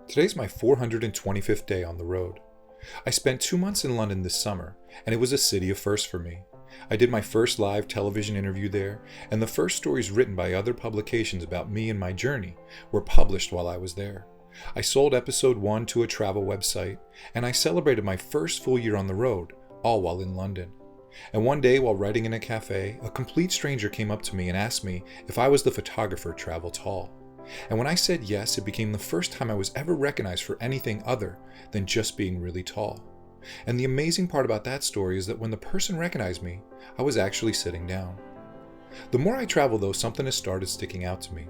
Today's my 425th day on the road. I spent 2 months in London this summer, and it was a city of firsts for me. I did my first live television interview there, and the first stories written by other publications about me and my journey were published while I was there. I sold episode 1 to a travel website, and I celebrated my first full year on the road, all while in London. And one day, while writing in a cafe, a complete stranger came up to me and asked me if I was the photographer Travel Tall. And when I said yes, it became the first time I was ever recognized for anything other than just being really tall. And the amazing part about that story is that when the person recognized me, I was actually sitting down. The more I travel though, something has started sticking out to me.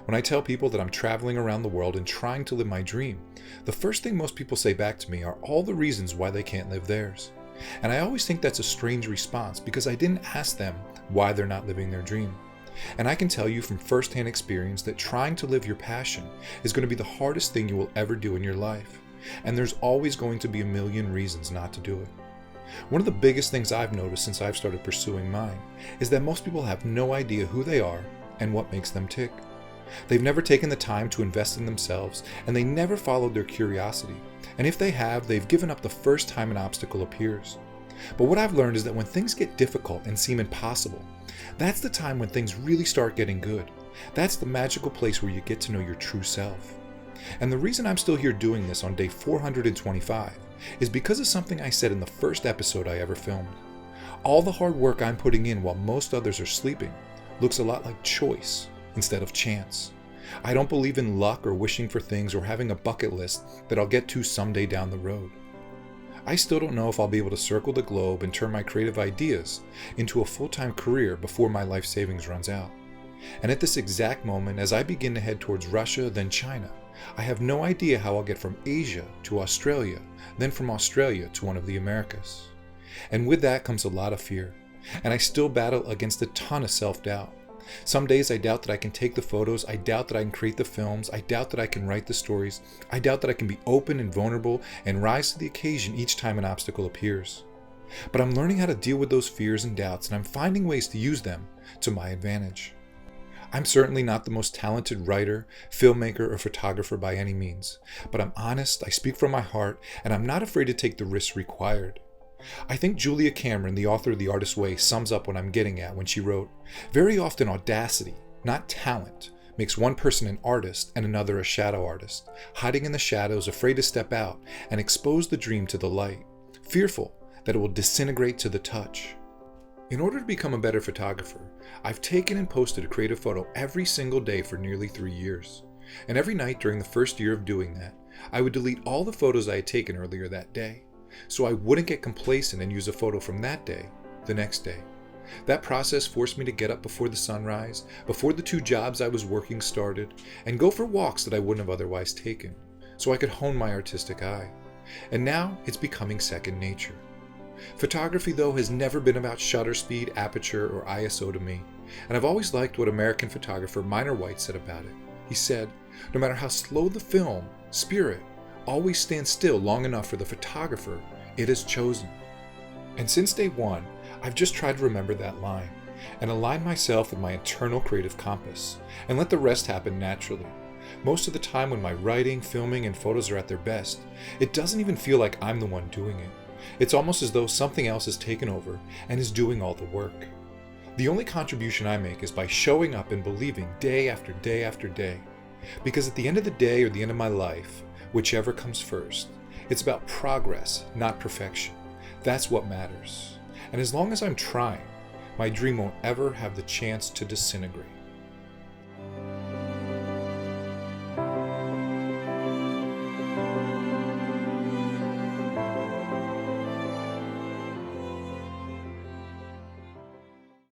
When I tell people that I'm traveling around the world and trying to live my dream, the first thing most people say back to me are all the reasons why they can't live theirs. And I always think that's a strange response because I didn't ask them why they're not living their dream. And I can tell you from firsthand experience that trying to live your passion is going to be the hardest thing you will ever do in your life. And there's always going to be a million reasons not to do it. One of the biggest things I've noticed since I've started pursuing mine is that most people have no idea who they are and what makes them tick. They've never taken the time to invest in themselves, and they never followed their curiosity. And if they have, they've given up the first time an obstacle appears. But what I've learned is that when things get difficult and seem impossible, that's the time when things really start getting good. That's the magical place where you get to know your true self. And the reason I'm still here doing this on day 425 is because of something I said in the first episode I ever filmed. All the hard work I'm putting in while most others are sleeping looks a lot like choice instead of chance. I don't believe in luck or wishing for things or having a bucket list that I'll get to someday down the road. I still don't know if I'll be able to circle the globe and turn my creative ideas into a full-time career before my life savings runs out. And at this exact moment, as I begin to head towards Russia, then China, I have no idea how I'll get from Asia to Australia, then from Australia to one of the Americas. And with that comes a lot of fear, and I still battle against a ton of self-doubt. Some days I doubt that I can take the photos, I doubt that I can create the films, I doubt that I can write the stories, I doubt that I can be open and vulnerable and rise to the occasion each time an obstacle appears. But I'm learning how to deal with those fears and doubts, and I'm finding ways to use them to my advantage. I'm certainly not the most talented writer, filmmaker, or photographer by any means, but I'm honest, I speak from my heart, and I'm not afraid to take the risks required. I think Julia Cameron, the author of The Artist's Way, sums up what I'm getting at when she wrote, "Very often audacity, not talent, makes one person an artist and another a shadow artist, hiding in the shadows, afraid to step out and expose the dream to the light, fearful that it will disintegrate to the touch." In order to become a better photographer, I've taken and posted a creative photo every single day for nearly 3 years. And every night during the first year of doing that, I would delete all the photos I had taken earlier that day, so I wouldn't get complacent and use a photo from that day the next day. That process forced me to get up before the sunrise, before the 2 jobs I was working started, and go for walks that I wouldn't have otherwise taken, so I could hone my artistic eye. And now it's becoming second nature. Photography, though, has never been about shutter speed, aperture, or ISO to me, and I've always liked what American photographer Minor White said about it. He said, "No matter how slow the film, spirit always stands still long enough for the photographer it has chosen." And since day one, I've just tried to remember that line and align myself with my internal creative compass and let the rest happen naturally. Most of the time when my writing, filming, and photos are at their best, it doesn't even feel like I'm the one doing it. It's almost as though something else has taken over and is doing all the work. The only contribution I make is by showing up and believing day after day after day. Because at the end of the day or the end of my life, whichever comes first, it's about progress, not perfection. That's what matters. And as long as I'm trying, my dream won't ever have the chance to disintegrate.